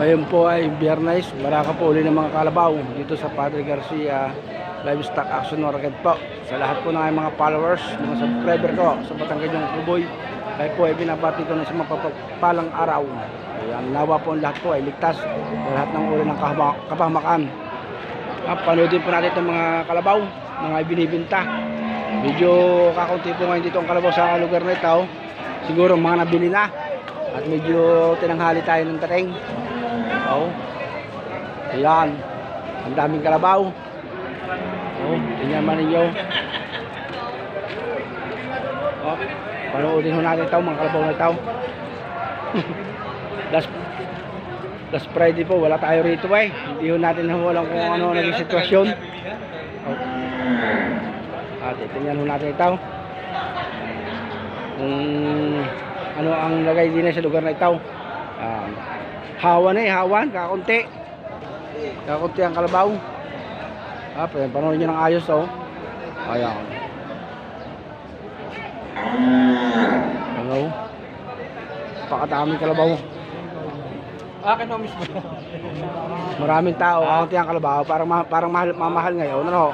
Ngayon po ay Biyernes, baraka po uli ng mga kalabaw dito sa Padre Garcia Livestock Action Market po. Sa lahat po ng mga followers, mga subscriber ko sa Batangganyong Kuboy, ay po ay binabati ko na sa mapagpalang araw. Ayan, nawa po ang lahat po ay ligtas sa lahat ng uri ng kapahamakan. Panoodin po natin itong mga kalabaw, mga binibinta. Medyo kakaunti po ngayon dito ang kalabaw sa lugar na ito. Siguro mga nabili na at medyo tinanghali tayo ng dating. Oh. Ayan. Ang daming kalabaw. Oh, tingnan man ninyo. Oh, panoodin ho natin ito, mga kalabaw na ito. last Friday po, wala tayo rito eh. Hindi ho natin nahuwalan kung ano naging sitwasyon. Oh. At tingnan ho natin ito. Kung ano ang lagay din sa lugar na ito. Hawan hawan, kakunti. Kakunti ang kalabaw. Panood nyo ng ayos, oh. Ayan. Hello. Pakadaming kalabaw. Akin na mismo. Maraming tao, kakunti ang kalabaw. Parang mamahal ngayon, ano?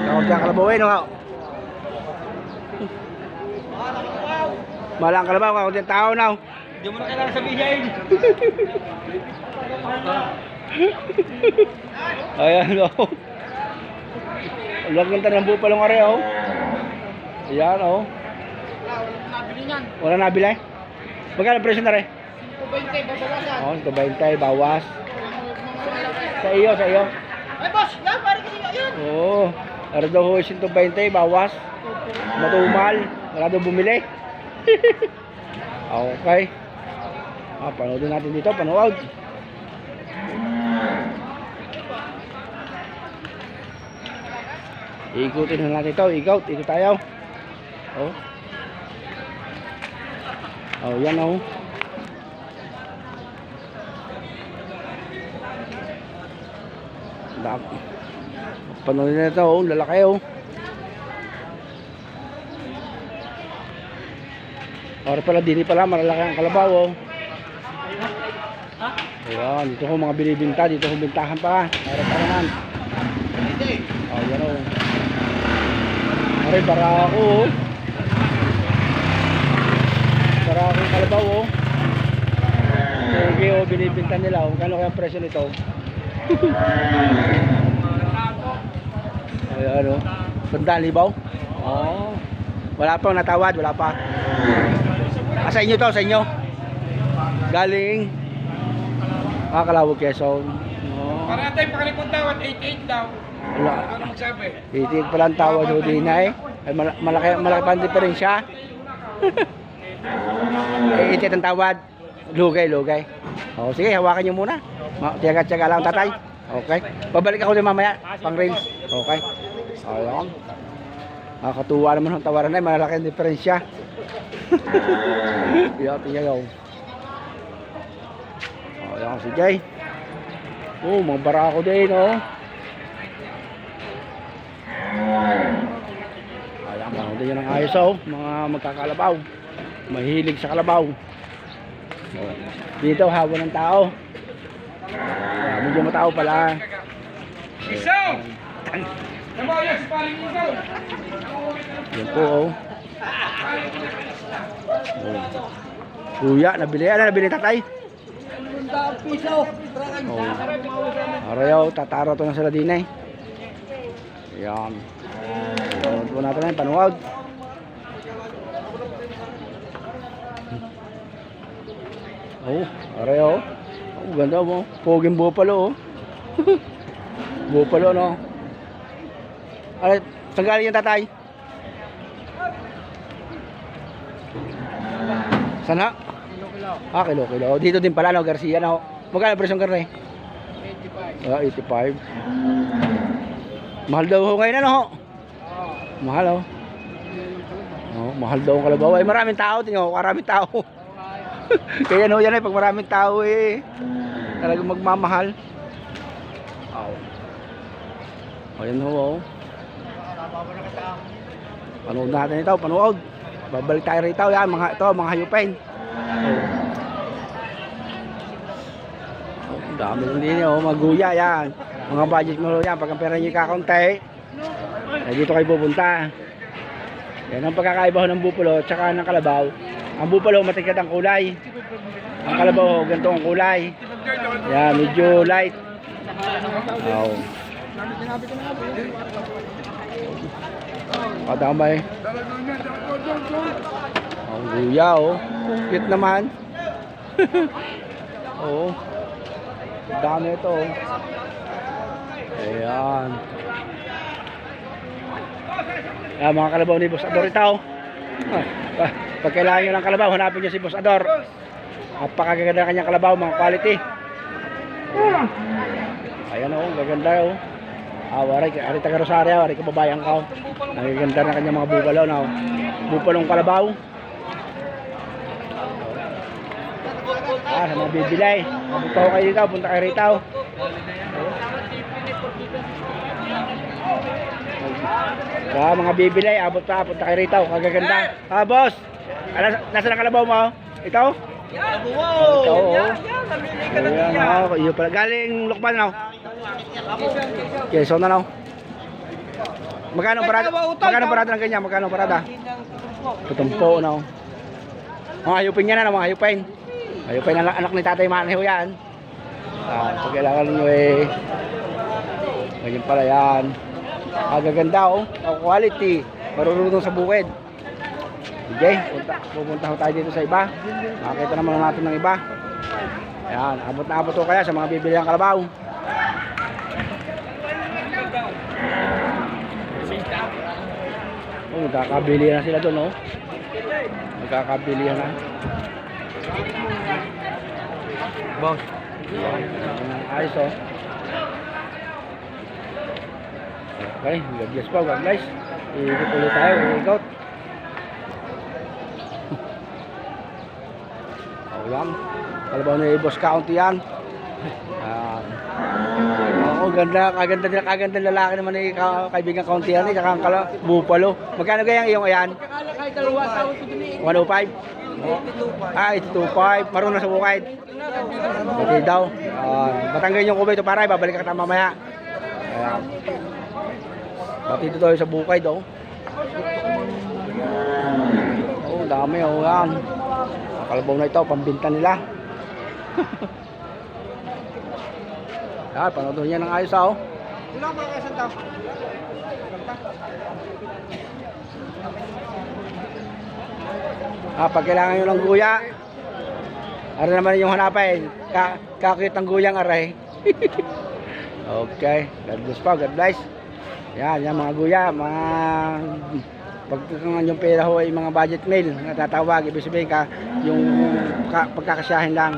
Kakunti ang kalabaw, eh, no? Mahal ang kalabaw, kakunti ang tao, no? Hindi mo na kailangan sabihin. Ayan, oh. Ang ganda ng bupalong are, oh. Ayan, oh. Wala nabili niyan. Wala nabili? Magkano ang presyo na rin? 220, babawasan. Oh, 220, bawas. Sa iyo, sa iyo. Ay, boss! Yan, parang kasi yun! Oo. Ano daw ho, 120, bawas. Matumal. Wala daw bumili. Okay. Panoodin natin dito, panood. Ikutin na natin ito, ikot tayo. Oh. Oh, yan oh. Panoodin na ito, oh, lalaki oh. Ora pala, dini pala, malalaki ang kalabaw oh. Ayan, dito ko mga binibinta, dito ko bintahan pa. Meron pa naman. Oh, yan oh. Aray, barako oh. Barako kalabaw oh. Okay oh, binibinta nila oh. Kano kaya ang presyo nito? Ayan oh. 100,000? Oh. Wala pang natawad, wala pa. Sa inyo to, sa inyo. Galing Kalawag, Quezon. Oh. Para natin pakalipot tawad, 88 daw. Wala. Ano magsabi? 88 pala ang tawad ho din ay. Malaki pa ang diferensya. 88 ang tawad. Lugay. Oh, sige, hawakan niyo muna. Tiyaga-tiyaga lang tatay. Okay. Pabalik ako din mamaya, pang rails. Okay. Ayan. Nakakatuwa naman ang tawaran ay, malaki ang diferensya. Tiyaga. Ayan si Jay. Oh, mga barako din, oh. Ayan, panood din ng ayos, oh. Mga magkakalabaw. Mahilig sa kalabaw. Oh. Dito, hawa ng tao. Ayan, medyo matao pala. Isaw! Namaw yan, si Paling Isaw! Yan po, oh. Kuya, nabili. Ano nabili, tatay? Piso! Oh. Arayaw, tataro to na sila din eh. Ayan. Panood po natin eh, panood. Oh, arayaw. Oh, ganda mo. Poging bupalo oh. Bupalo no. Ay, saan galing yung tatay? Sana? Kilo. Dito din pala no, Garcia no. Magkano presyo ng karne? 85. Mahal daw ho ngayon ano ho? Mahal ho. Oh, mahal daw ang kalabaw. Ay maraming tao, tingnan mo, maraming tao. Kaya no yan ay pag maraming tao eh. Talagang magmamahal. Oh. Ayan ho. Oh. Panood natin ito, panood. Babalik tayo rito, yan mga hayupin. Ang dami din din, oh, maguya yan. Mga budget mo yan, pag ang pera nyo kakaunti, eh, dito kayo pupunta. Yan ang pagkakaiba ho ng bupalo at saka ng kalabaw. Ang bupalo matikad ang kulay. Ang kalabaw, ganito ang kulay. Yan, medyo light. Wow. Kadamay. Ang guya, oh. Cute naman. Oo. Dami ito, oh. Ayan. Ayan, mga kalabaw ni Boss Ador ito. Pag kailangan nyo ng kalabaw, hanapin nyo si Boss Ador. Napakaganda kanyang kalabaw, mga quality. Ayan, oh, gaganda, oh. Waray taga Rosario, waray kababayan ka. Nagaganda na kanyang mga bupalo, no? Bupalong kalabaw. Sa mga bibilay. Punta ko kayo dito, punta kayo rito. Mga bibilay, abot pa, punta kayo rito. Kagaganda. Boss! Nasa na kalabaw mo? Ito? Ito, oh. Ayan, oh. Iyo pala. Galing Lukban, no? Okay, so na, no? Magkano parada ng ganyan? Magkano parada? Tutumpo, no? Mga hayupin yan, no? Mga hayupin. Hayupin ang anak ni Tatay Manay ho yan. Pag kailangan nyo eh. Ganyan pala yan. Kagaganda, oh. Quality. Marurunong sa bukid. Okay, pupunta ho tayo dito sa iba. Makakita naman natin ng iba. Ayan, abot na abot ho kaya sa mga bibili ng kalabaw. Oh, magkakabili na sila doon, oh. Magkakabili na. Boss. Ayos, oh. Okay, God bless po, God bless. Ikot ulit tayo, ikot. Yan, kalabaw na Boss County yan. Oo, kaganda lalaki naman ni kaibigan County yan, tsaka ang bupalo. Magkano kaya yung ayan? 105? 825. Marunong sa bukid. Okay daw. Batanggan yung kubay ito para babalik ka mamaya. Pati dito tayo sa bukid, oh. Oh, dami, oh, yan. Kalabaw na ito, pambinta nila. Panood niya ng ayos, oh. Ilang mga kasan daw? Pag kailangan nyo ng guya, aray naman yung hanapin. Kakit ang guyang aray. Okay, God bless po, God bless. Yan mga guya, mga pagkakangan yung pera ho ay mga budget meal na tatawag, ibig sabihin ka yung pagkakasyahin lang.